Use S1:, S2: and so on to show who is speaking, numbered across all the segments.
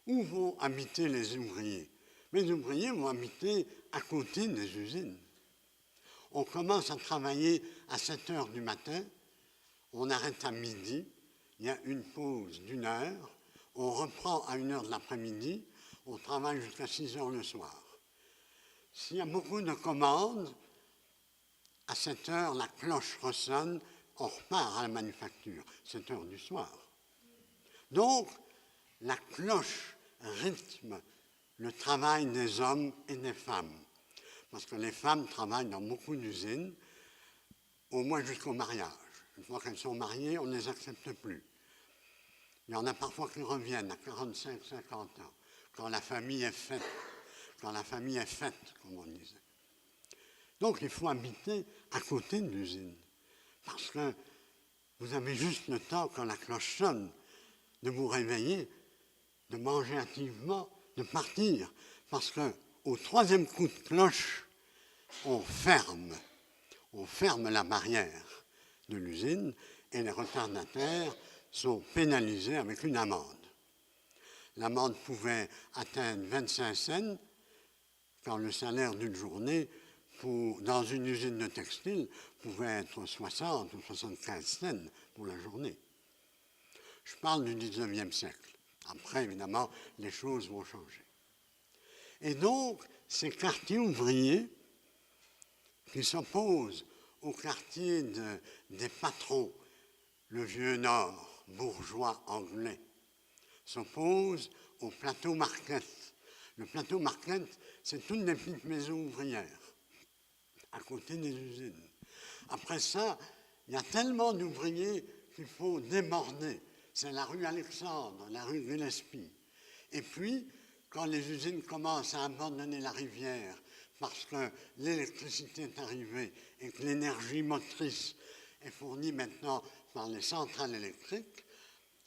S1: Où vont habiter les ouvriers? Les ouvriers vont habiter à côté des usines. On commence à travailler à 7 heures du matin, on arrête à midi, il y a une pause d'1 heure, on reprend à 1 heure de l'après-midi, on travaille jusqu'à 6 heures le soir. S'il y a beaucoup de commandes, à 7 heures, la cloche ressonne, on repart à la manufacture, 7 heures du soir. Donc, la cloche rythme le travail des hommes et des femmes. Parce que les femmes travaillent dans beaucoup d'usines, au moins jusqu'au mariage. Une fois qu'elles sont mariées, on ne les accepte plus. Il y en a parfois qui reviennent à 45, 50 ans, quand la famille est faite. Quand la famille est faite, comme on disait. Donc il faut habiter à côté de l'usine. Parce que vous avez juste le temps, quand la cloche sonne, de vous réveiller, de manger activement, de partir. Parce qu'au 3e coup de cloche, on ferme la barrière de l'usine et les retardataires sont pénalisés avec une amende. L'amende pouvait atteindre 25 cents quand le salaire d'une journée dans une usine de textile pouvait être 60 ou 75 cents pour la journée. Je parle du 19e siècle. Après, évidemment, les choses vont changer. Et donc, ces quartiers ouvriers qui s'opposent au quartier des patrons, le vieux Nord, bourgeois anglais, s'opposent au plateau Marquette. Le plateau Marquette, c'est toutes des petites maisons ouvrières, à côté des usines. Après ça, il y a tellement d'ouvriers qu'il faut déborder. C'est la rue Alexandre, la rue Gillespie. Et puis, quand les usines commencent à abandonner la rivière, parce que l'électricité est arrivée et que l'énergie motrice est fournie maintenant par les centrales électriques,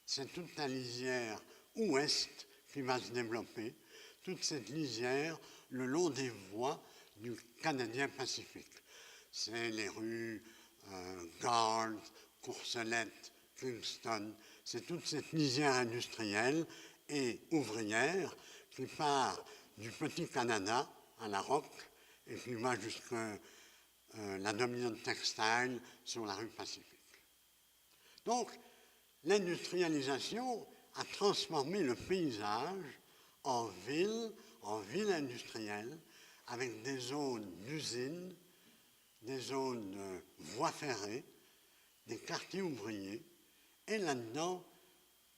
S1: c'est toute la lisière ouest qui va se développer, toute cette lisière le long des voies du Canadien Pacifique. C'est les rues Gard, Courcelette, Kingston, c'est toute cette lisière industrielle et ouvrière qui part du Petit Canada à la Roque et qui va jusqu'à la dominante textile sur la rue Pacifique. Donc, l'industrialisation a transformé le paysage en ville industrielle, avec des zones d'usines, des zones de voies ferrées, des quartiers ouvriers, et là-dedans,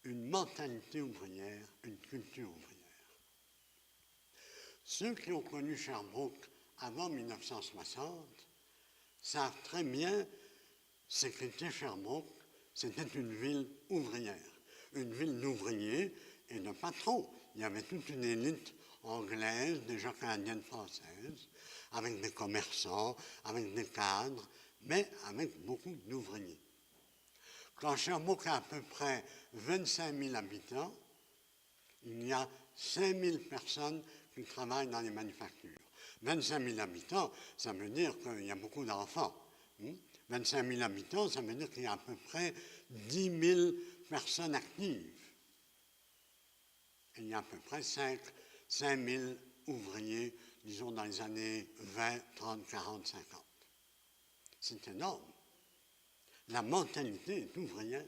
S1: une mentalité ouvrière, une culture ouvrière. Ceux qui ont connu Sherbrooke avant 1960 savent très bien ce qu'était Sherbrooke. C'était une ville ouvrière, une ville d'ouvriers et de patrons. Il y avait toute une élite anglaise, déjà canadienne française, avec des commerçants, avec des cadres, mais avec beaucoup d'ouvriers. Quand Sherbrooke a à peu près 25 000 habitants, il y a 5 000 personnes qui travaillent dans les manufactures. 25 000 habitants, ça veut dire qu'il y a beaucoup d'enfants. 25 000 habitants, ça veut dire qu'il y a à peu près 10 000 personnes actives. Et il y a à peu près 5 000 ouvriers, disons dans les années 20, 30, 40, 50. C'est énorme. La mentalité est ouvrière.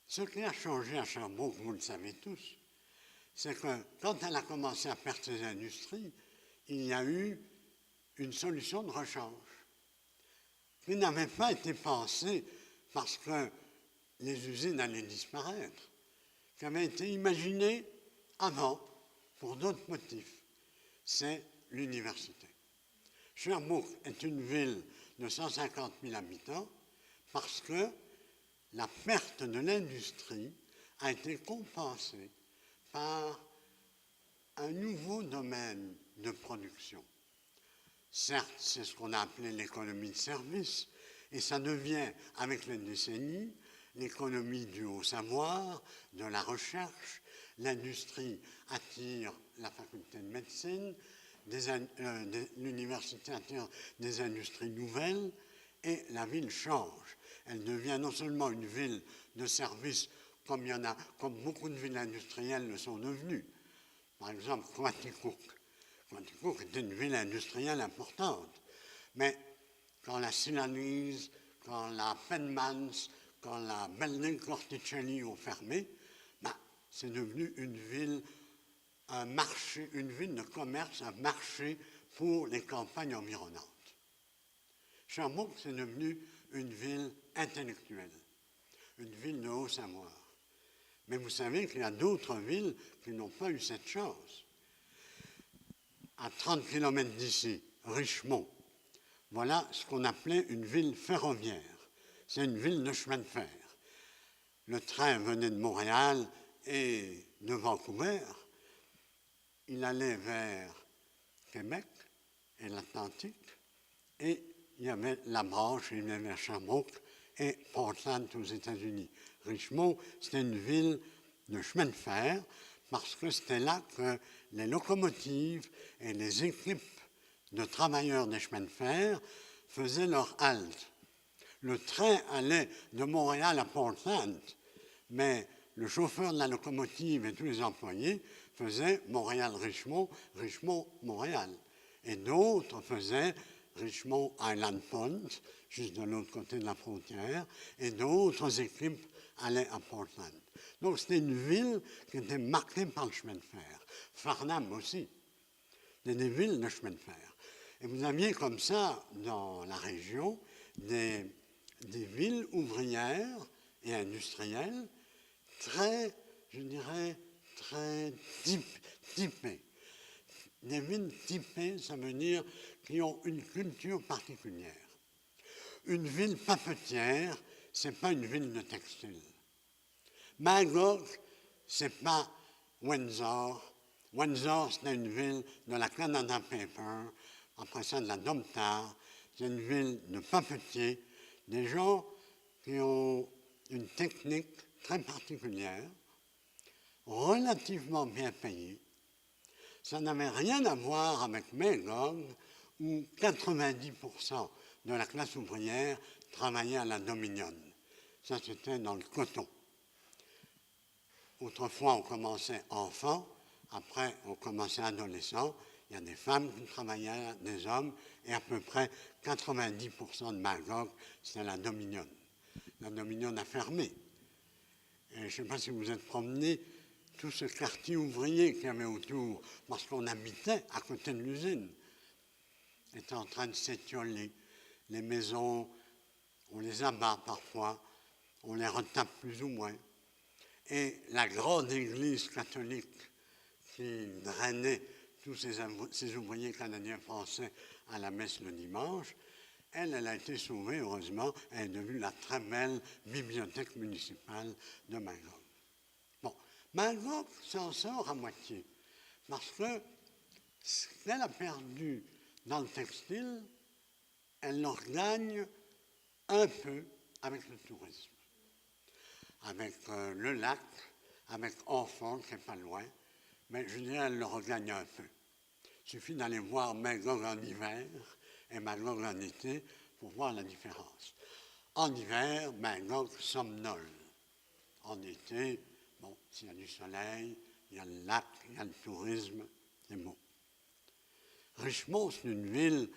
S1: Ce qui a changé à Sherbrooke, vous le savez tous, c'est que quand elle a commencé à perdre ses industries, il y a eu une solution de rechange qui n'avait pas été pensée parce que les usines allaient disparaître, qui avait été imaginée avant pour d'autres motifs. C'est l'université. Sherbrooke est une ville de 150 000 habitants parce que la perte de l'industrie a été compensée par un nouveau domaine de production. Certes, c'est ce qu'on a appelé l'économie de service, et ça devient, avec les décennies, l'économie du haut savoir, de la recherche. L'industrie attire la faculté de médecine, l'université attire des industries nouvelles, et la ville change. Elle devient non seulement une ville de service comme beaucoup de villes industrielles le sont devenues. Par exemple, Quaticook. Quaticook était une ville industrielle importante. Mais quand la Sylanise, quand la Penmans, quand la Belding Corticelli ont fermé, c'est devenu une ville, un marché, une ville de commerce, un marché pour les campagnes environnantes. Sherbrooke, c'est devenu une ville intellectuelle, une ville de haut savoir. Mais vous savez qu'il y a d'autres villes qui n'ont pas eu cette chance. À 30 km d'ici, Richemont, voilà ce qu'on appelait une ville ferroviaire. C'est une ville de chemin de fer. Le train venait de Montréal et de Vancouver. Il allait vers Québec et l'Atlantique. Et il y avait la branche, il venait vers Sherbrooke et Portland aux États-Unis. Richmond, c'était une ville de chemin de fer parce que c'était là que les locomotives et les équipes de travailleurs des chemins de fer faisaient leur halte. Le train allait de Montréal à Portland, mais le chauffeur de la locomotive et tous les employés faisaient Montréal-Richmond, Richmond-Montréal. Et d'autres faisaient Richmond-Island Point, juste de l'autre côté de la frontière, et d'autres équipes allaient à Portland. Donc c'était une ville qui était marquée par le chemin de fer. Farnham aussi. C'était des villes de chemin de fer. Et vous aviez comme ça, dans la région, des villes ouvrières et industrielles très, je dirais, très typées. Des villes typées, ça veut dire qui ont une culture particulière. Une ville papetière, ce n'est pas une ville de textile. Magog, ce n'est pas Windsor. Windsor, c'était une ville de la Canada Paper, après ça de la Domtar. C'est une ville de papetiers, des gens qui ont une technique très particulière, relativement bien payée. Ça n'avait rien à voir avec Magog, où 90% de la classe ouvrière travaillait à la Dominion. Ça, c'était dans le coton. Autrefois, on commençait enfant, après, on commençait adolescent. Il y a des femmes qui travaillaient, des hommes, et à peu près 90% de Magog, c'était la Dominion. La Dominion a fermé. Et je ne sais pas si vous êtes promenés, tout ce quartier ouvrier qu'il y avait autour, parce qu'on habitait à côté de l'usine, était en train de s'étioler. Les maisons, on les abat parfois, on les retape plus ou moins. Et la grande église catholique qui drainait tous ces ouvriers canadiens-français à la messe le dimanche, elle a été sauvée, heureusement, elle est devenue la très belle bibliothèque municipale de Magog. Bon, Magog s'en sort à moitié, parce que ce qu'elle a perdu dans le textile, elle le regagne un peu avec le tourisme, avec le lac, avec Orford, qui n'est pas loin, mais je dirais qu'elle le regagne un peu. Il suffit d'aller voir Magog en hiver et Magog en été pour voir la différence. En hiver, Magog somnole. En été, bon, s'il y a du soleil, il y a le lac, il y a le tourisme, c'est beau. Richmond, c'est une ville,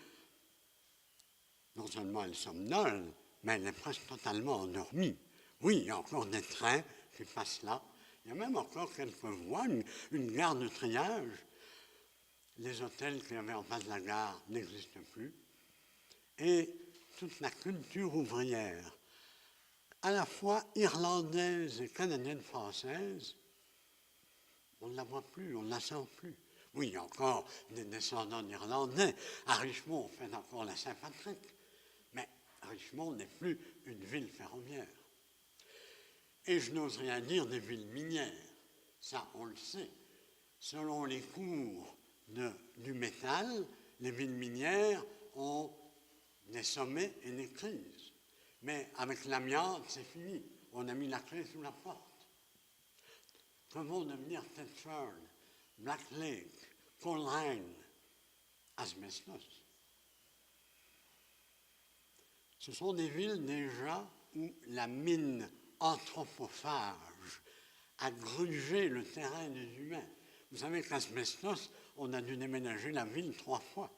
S1: non seulement elle somnole, mais elle est presque totalement endormie. Oui, il y a encore des trains qui passent là. Il y a même encore quelques voies, une gare de triage. Les hôtels qu'il y avait en face de la gare n'existent plus. Et toute la culture ouvrière, à la fois irlandaise et canadienne-française, on ne la voit plus, on ne la sent plus. Oui, il y a encore des descendants d'Irlandais. À Richmond, on fait encore la Saint-Patrick. Mais Richmond n'est plus une ville ferroviaire. Et je n'ose rien dire des villes minières. Ça, on le sait. Selon les cours du métal, les villes minières ont des sommets et des crises. Mais avec l'amiante, c'est fini. On a mis la clé sous la porte. Que vont devenir Thetford, Black Lake, Coleraine, Asbestos? Ce sont des villes déjà où la mine anthropophage, a grugé le terrain des humains. Vous savez que l'asbestos, on a dû déménager la ville 3 fois,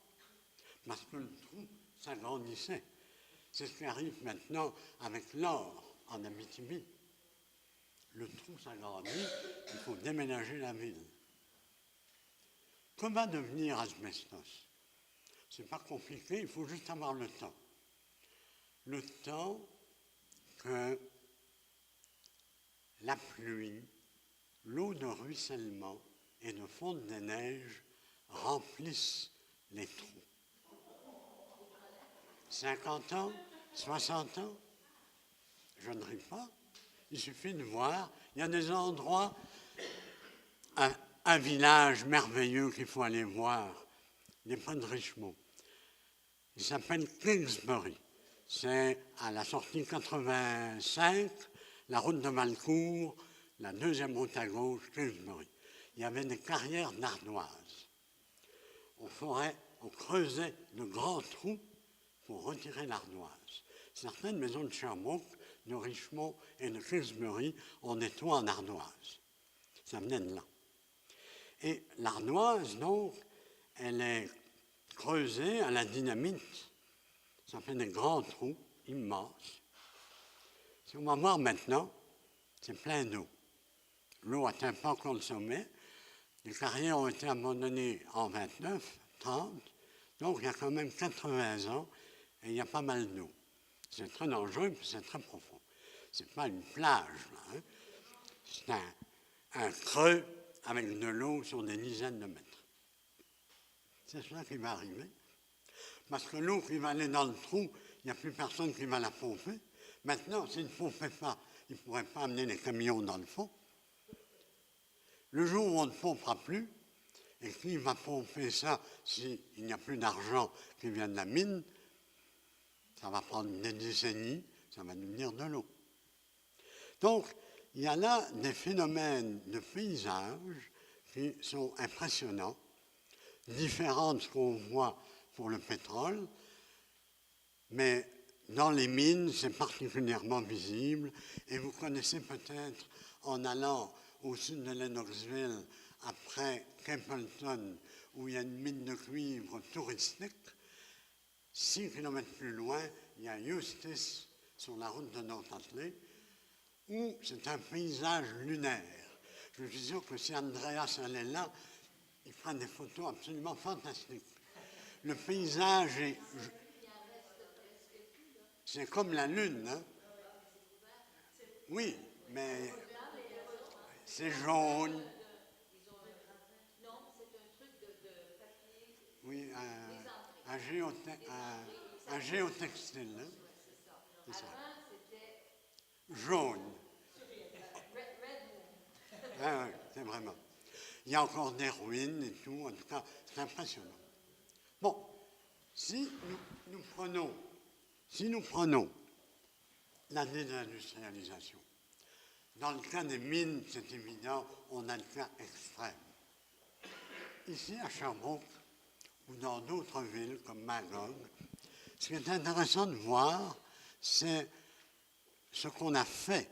S1: parce que le trou s'agrandissait. C'est ce qui arrive maintenant avec l'or en Abitibi. Le trou s'agrandit, il faut déménager la ville. Que va devenir asbestos? C'est pas compliqué, il faut juste avoir le temps. Le temps que la pluie, l'eau de ruissellement et de fonte des neiges remplissent les trous. 50 ans, 60 ans, je ne ris pas. Il suffit de voir, il y a des endroits, un village merveilleux qu'il faut aller voir, n'est pas de Richmond. Il s'appelle Kingsbury. C'est à la sortie 85, la route de Valcourt, la deuxième route à gauche, Kingsbury. Il y avait des carrières d'ardoises. On creusait de grands trous pour retirer l'ardoise. Certaines maisons de Sherbrooke, de Richmond et de Kingsbury ont des toits en ardoise. Ça venait de là. Et l'ardoise, donc, elle est creusée à la dynamite. Ça fait des grands trous immenses. Si on va voir maintenant, c'est plein d'eau. L'eau n'atteint pas encore le sommet. Les carrières ont été abandonnées en 29, 30. Donc, il y a quand même 80 ans et il y a pas mal d'eau. C'est très dangereux et c'est très profond. Ce n'est pas une plage, là, hein. C'est un creux avec de l'eau sur des dizaines de mètres. C'est ça qui va arriver. Parce que l'eau qui va aller dans le trou, il n'y a plus personne qui va la pomper. Maintenant, s'il ne pompait pas, il ne pourrait pas amener les camions dans le fond. Le jour où on ne pompera plus, et qui va pomper ça s'il n'y a plus d'argent qui vient de la mine, ça va prendre des décennies, ça va devenir de l'eau. Donc, il y a là des phénomènes de paysage qui sont impressionnants, différents de ce qu'on voit pour le pétrole, mais dans les mines, c'est particulièrement visible. Et vous connaissez peut-être, en allant au sud de Lennoxville, après Capleton, où il y a une mine de cuivre touristique, 6 km plus loin, il y a Eustis, sur la route de Nantes-Attelé, où c'est un paysage lunaire. Je suis sûr que si Andreas allait là, il fera des photos absolument fantastiques. Le paysage est... C'est comme la Lune, hein? Oui, mais c'est jaune. Oui, un géotextile, hein? C'est ça. Jaune. Ah, oui, c'est vraiment. Il y a encore des ruines et tout, en tout cas, c'est impressionnant. Bon, si nous prenons la désindustrialisation, dans le cas des mines, c'est évident, on a le cas extrême. Ici, à Sherbrooke, ou dans d'autres villes comme Magog, ce qui est intéressant de voir, c'est ce qu'on a fait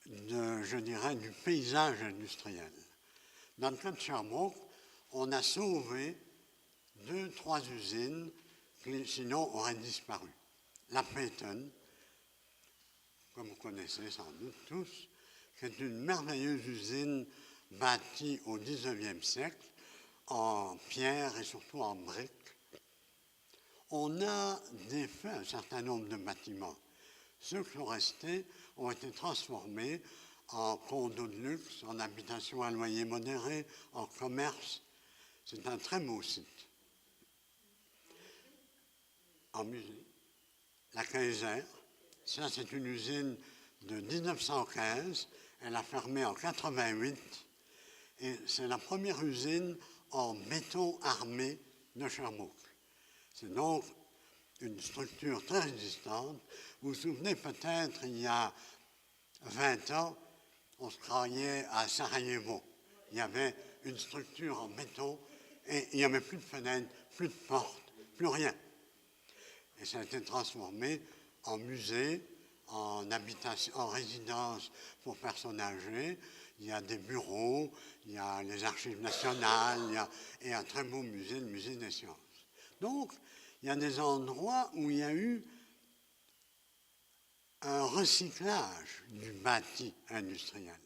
S1: je dirais, du paysage industriel. Dans le cas de Sherbrooke, on a sauvé 2-3 usines qui sinon auraient disparu. La Peyton, comme vous connaissez sans doute tous, c'est une merveilleuse usine bâtie au XIXe siècle en pierre et surtout en briques. On a défait un certain nombre de bâtiments. Ceux qui sont restés ont été transformés en condos de luxe, en habitation à loyer modéré, en commerce. C'est un très beau site. En musée. La Kaiser, ça c'est une usine de 1915, elle a fermé en 88 et c'est la première usine en béton armé de Sherbrooke. C'est donc une structure très résistante. Vous vous souvenez peut-être, il y a 20 ans, on se croyait à Sarajevo. Il y avait une structure en béton et il n'y avait plus de fenêtres, plus de portes, plus rien. Et ça a été transformé en musée, en habitation, en résidence pour personnes âgées. Il y a des bureaux, il y a les archives nationales, et un très beau musée, le musée des sciences. Donc, il y a des endroits où il y a eu un recyclage du bâti industriel.